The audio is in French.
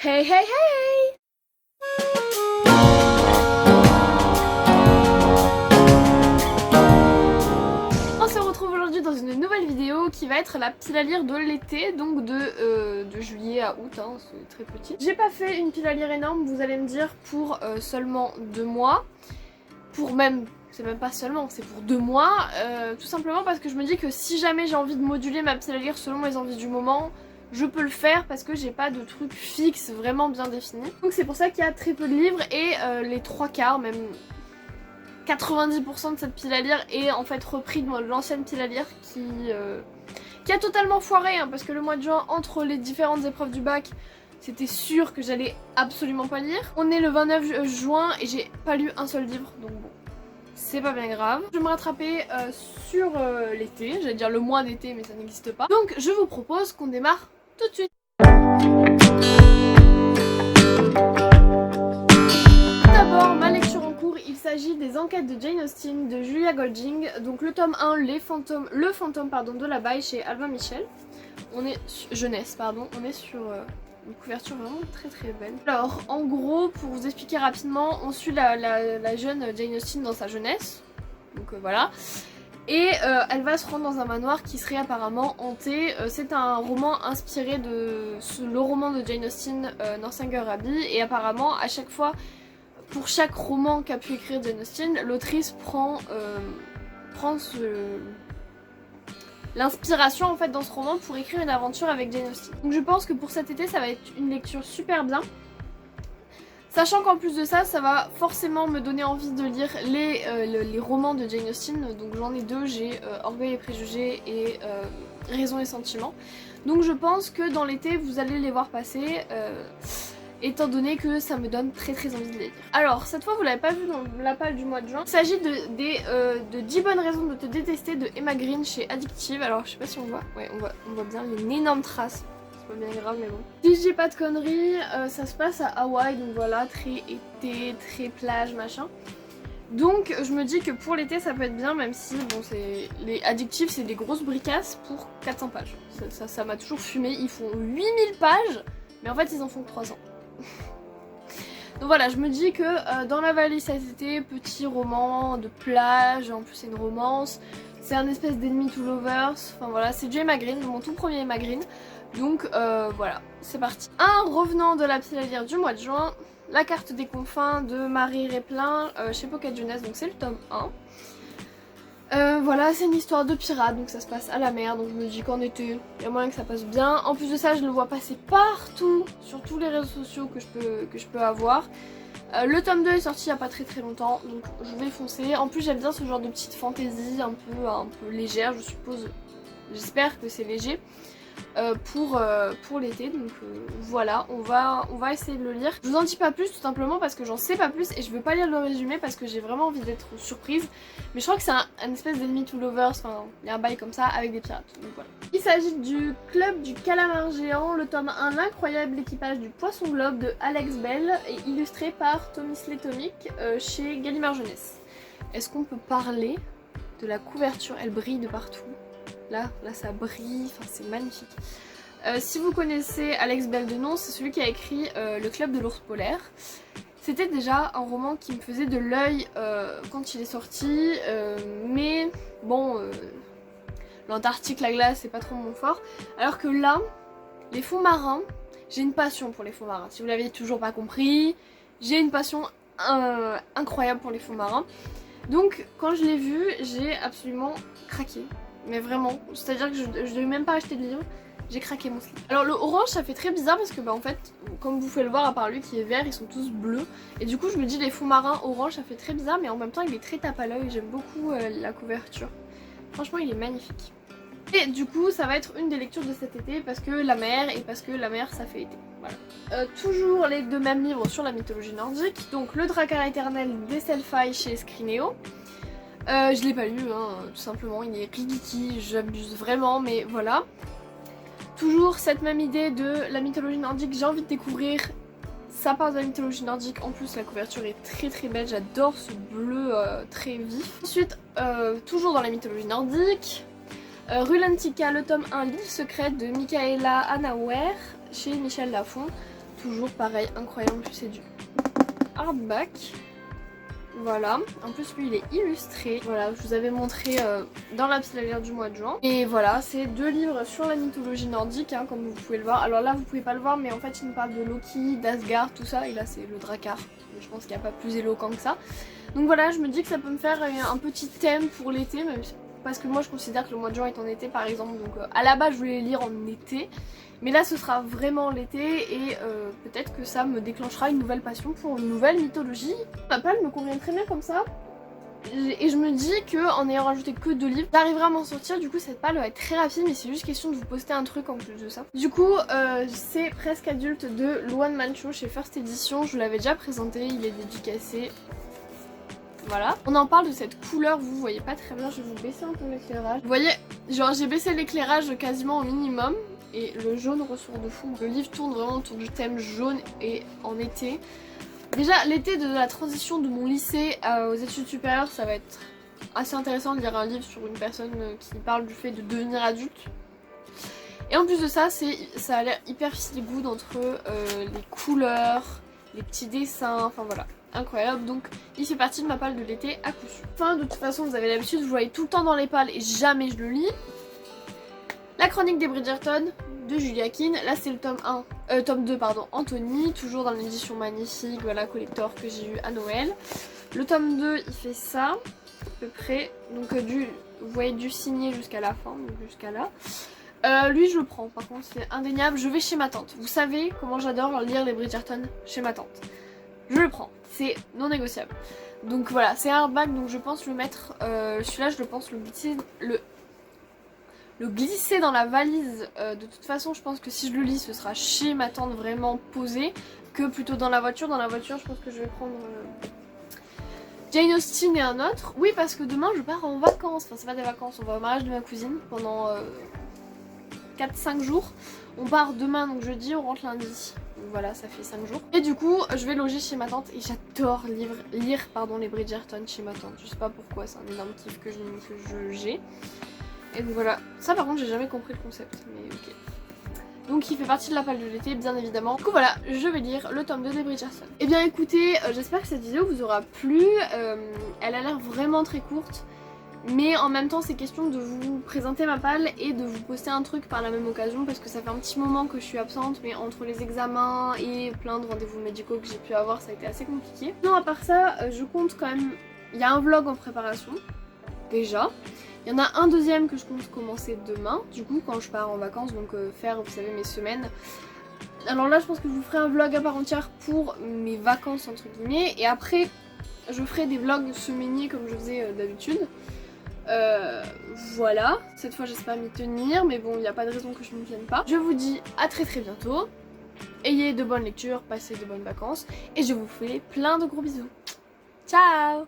Hey hey hey! On se retrouve aujourd'hui dans une nouvelle vidéo qui va être la pile à lire de l'été, donc de juillet à août, hein, c'est très petit. J'ai pas fait une pile à lire énorme, vous allez me dire, pour seulement 2 mois. C'est même pas seulement, c'est pour 2 mois, tout simplement parce que je me dis que si jamais j'ai envie de moduler ma pile à lire selon mes envies du moment, je peux le faire parce que j'ai pas de truc fixe vraiment bien défini. Donc c'est pour ça qu'il y a très peu de livres et les 3/4, même 90% de cette pile à lire est en fait repris de l'ancienne pile à lire qui a totalement foiré, hein, parce que le mois de juin, entre les différentes épreuves du bac, c'était sûr que j'allais absolument pas lire. On est le 29 juin et j'ai pas lu un seul livre, donc bon, c'est pas bien grave. Je vais me rattraper sur l'été, j'allais dire le mois d'été mais ça n'existe pas. Donc je vous propose qu'on démarre tout de suite. D'abord, ma lecture en cours, il s'agit des enquêtes de Jane Austen de Julia Golding, donc le tome 1, le fantôme de la baille chez Albin Michel. On est jeunesse, pardon, on est sur une couverture vraiment très très belle. Alors en gros, pour vous expliquer rapidement, on suit la jeune Jane Austen dans sa jeunesse, donc voilà. Et elle va se rendre dans un manoir qui serait apparemment hanté. C'est un roman inspiré de le roman de Jane Austen, Northanger Abbey, et apparemment à chaque fois, pour chaque roman qu'a pu écrire Jane Austen, l'autrice prend l'inspiration en fait dans ce roman pour écrire une aventure avec Jane Austen. Donc je pense que pour cet été ça va être une lecture super bien. Sachant qu'en plus de ça, ça va forcément me donner envie de lire les romans de Jane Austen. Donc j'en ai deux, j'ai Orgueil et Préjugés et Raison et Sentiment. Donc je pense que dans l'été vous allez les voir passer, étant donné que ça me donne très envie de les lire. Alors cette fois vous l'avez pas vu dans la palle du mois de juin. Il s'agit de 10 bonnes raisons de te détester de Emma Green chez Addictive. Alors je sais pas si on voit, ouais on voit bien, il y a une énorme trace. Pas bien grave mais bon. Si je dis pas de conneries, ça se passe à Hawaï, donc voilà, très été, très plage, machin. Donc je me dis que pour l'été ça peut être bien, même si bon c'est les Addictifs, c'est des grosses bricasses pour 400 pages. Ça m'a toujours fumé, ils font 8000 pages, mais en fait ils en font que 300. Donc voilà, je me dis que dans la valise cet été, petit roman de plage, en plus c'est une romance, c'est un espèce d'enemy to lovers, enfin voilà, c'est du Emma Green, mon tout premier Emma Green. Donc voilà, c'est parti. Un revenant de la pile à lire du mois de juin, La carte des confins de Marie Réplin chez Pocket Jeunesse, donc c'est le tome 1. Voilà, c'est une histoire de pirate, donc ça se passe à la mer, donc je me dis qu'en été, il y a moyen que ça passe bien. En plus de ça, je le vois passer partout, sur tous les réseaux sociaux que je peux avoir. Le tome 2 est sorti il n'y a pas très longtemps, donc je vais foncer. En plus j'aime bien ce genre de petite fantaisie un peu légère, je suppose, j'espère que c'est léger. Pour l'été, donc voilà, on va essayer de le lire. Je vous en dis pas plus tout simplement parce que j'en sais pas plus et je veux pas lire le résumé parce que j'ai vraiment envie d'être surprise. Mais je crois que c'est un espèce d'enemy to lovers, enfin il y a un bail comme ça avec des pirates, donc voilà. Il s'agit du Club du Calamar Géant, le tome 1, l'incroyable équipage du Poisson Globe de Alex Bell et illustré par Tommy Sletomic chez Gallimard Jeunesse. Est-ce qu'on peut parler de la couverture? Elle brille de partout. Là ça brille, enfin c'est magnifique. Si vous connaissez Alex Bell de nom, c'est celui qui a écrit Le Club de l'Ours Polaire. C'était déjà un roman qui me faisait de l'œil quand il est sorti, mais bon, l'Antarctique, la glace, c'est pas trop mon fort. Alors que là, les fonds marins, j'ai une passion pour les fonds marins. Si vous l'avez toujours pas compris, j'ai une passion incroyable pour les fonds marins. Donc quand je l'ai vu, j'ai absolument craqué. Mais vraiment, c'est-à-dire que je devais même pas acheter de livre, j'ai craqué mon slip. Alors le orange ça fait très bizarre parce que bah en fait, comme vous pouvez le voir à part lui qui est vert, ils sont tous bleus. Et du coup je me dis les fonds marins orange ça fait très bizarre mais en même temps il est très tape à l'œil, j'aime beaucoup la couverture. Franchement il est magnifique. Et du coup ça va être une des lectures de cet été parce que la mer et parce que la mer ça fait été. Voilà. Toujours les deux mêmes livres sur la mythologie nordique, donc Le Drakkar éternel d'Esselfy chez Scrinéo. Je l'ai pas lu, hein, tout simplement, il est ridicule, j'abuse vraiment, mais voilà. Toujours cette même idée de la mythologie nordique, j'ai envie de découvrir, ça part de la mythologie nordique, en plus la couverture est très belle, j'adore ce bleu très vif. Ensuite, toujours dans la mythologie nordique, Rulantica, le tome 1, L'île secrète de Michaela Hanauer, chez Michel Lafon. toujours pareil, incroyable, c'est du hardback. Voilà, en plus lui il est illustré. Voilà, je vous avais montré dans la petite à lire du mois de juin. Et voilà, c'est 2 livres sur la mythologie nordique, hein, comme vous pouvez le voir. Alors là vous pouvez pas le voir, mais en fait il nous parle de Loki, d'Asgard, tout ça. Et là c'est le Drakkar, je pense qu'il n'y a pas plus éloquent que ça. Donc voilà, je me dis que ça peut me faire un petit thème pour l'été, même parce que moi je considère que le mois de juin est en été par exemple. Donc à la base je voulais les lire en été. Mais là ce sera vraiment l'été et peut-être que ça me déclenchera une nouvelle passion pour une nouvelle mythologie. Ma palle me convient très bien comme ça. Et je me dis qu'en ayant rajouté que 2 livres, j'arriverai à m'en sortir. Du coup cette palle va être très rapide, mais c'est juste question de vous poster un truc en plus de ça. Du coup c'est Presque Adulte de Luan Mancho chez First Edition. Je vous l'avais déjà présenté, il est dédicacé. Voilà. On en parle de cette couleur, vous voyez pas très bien, je vais vous baisser un peu l'éclairage. Vous voyez, genre j'ai baissé l'éclairage quasiment au minimum. Et le jaune ressort de fou. Le livre tourne vraiment autour du thème jaune et en été. Déjà l'été de la transition de mon lycée aux études supérieures, ça va être assez intéressant de lire un livre sur une personne qui parle du fait de devenir adulte. Et en plus de ça, ça a l'air hyper feel good entre les couleurs, les petits dessins, enfin voilà. Incroyable, donc il fait partie de ma palle de l'été à coup sûr. Enfin de toute façon vous avez l'habitude, vous voyez tout le temps dans les palles et jamais je le lis. La chronique des Bridgerton de Julia Keane, là c'est le tome 2 pardon, Anthony, toujours dans l'édition magnifique, voilà, collector que j'ai eu à Noël. Le tome 2 il fait ça, à peu près, donc vous voyez du signé jusqu'à la fin, donc jusqu'à là. Lui je le prends, par contre c'est indéniable, je vais chez ma tante. Vous savez comment j'adore lire les Bridgerton chez ma tante. Je le prends, c'est non négociable. Donc voilà, c'est un hardback, donc je pense le mettre, celui-là je le pense le glisser dans la valise. De toute façon je pense que si je le lis ce sera chez ma tante vraiment posé, que plutôt dans la voiture. Dans la voiture je pense que je vais prendre Jane Austen et un autre. Oui parce que demain je pars en vacances, enfin c'est pas des vacances, on va au mariage de ma cousine pendant 4-5 jours. On part demain donc jeudi, on rentre lundi. Donc voilà, ça fait 5 jours. Et du coup, je vais loger chez ma tante et j'adore lire les Bridgerton chez ma tante. Je sais pas pourquoi, c'est un énorme kiff que j'ai. Et donc voilà. Ça par contre, j'ai jamais compris le concept, mais ok. Donc il fait partie de la palle de l'été, bien évidemment. Du coup voilà, je vais lire le tome 2 des Bridgerton. Et bien écoutez, j'espère que cette vidéo vous aura plu. Elle a l'air vraiment très courte. Mais en même temps c'est question de vous présenter ma palle et de vous poster un truc par la même occasion parce que ça fait un petit moment que je suis absente, mais entre les examens et plein de rendez-vous médicaux que j'ai pu avoir ça a été assez compliqué. Non, à part ça je compte quand même, il y a un vlog en préparation déjà. Il y en a un deuxième que je compte commencer demain du coup quand je pars en vacances, donc faire vous savez mes semaines. Alors là je pense que je vous ferai un vlog à part entière pour mes vacances entre guillemets et après je ferai des vlogs semainiers comme je faisais d'habitude. Voilà, cette fois j'espère m'y tenir, mais bon il n'y a pas de raison que je ne m'y tienne pas. Je vous dis à très bientôt, ayez de bonnes lectures, passez de bonnes vacances et je vous fais plein de gros bisous. Ciao!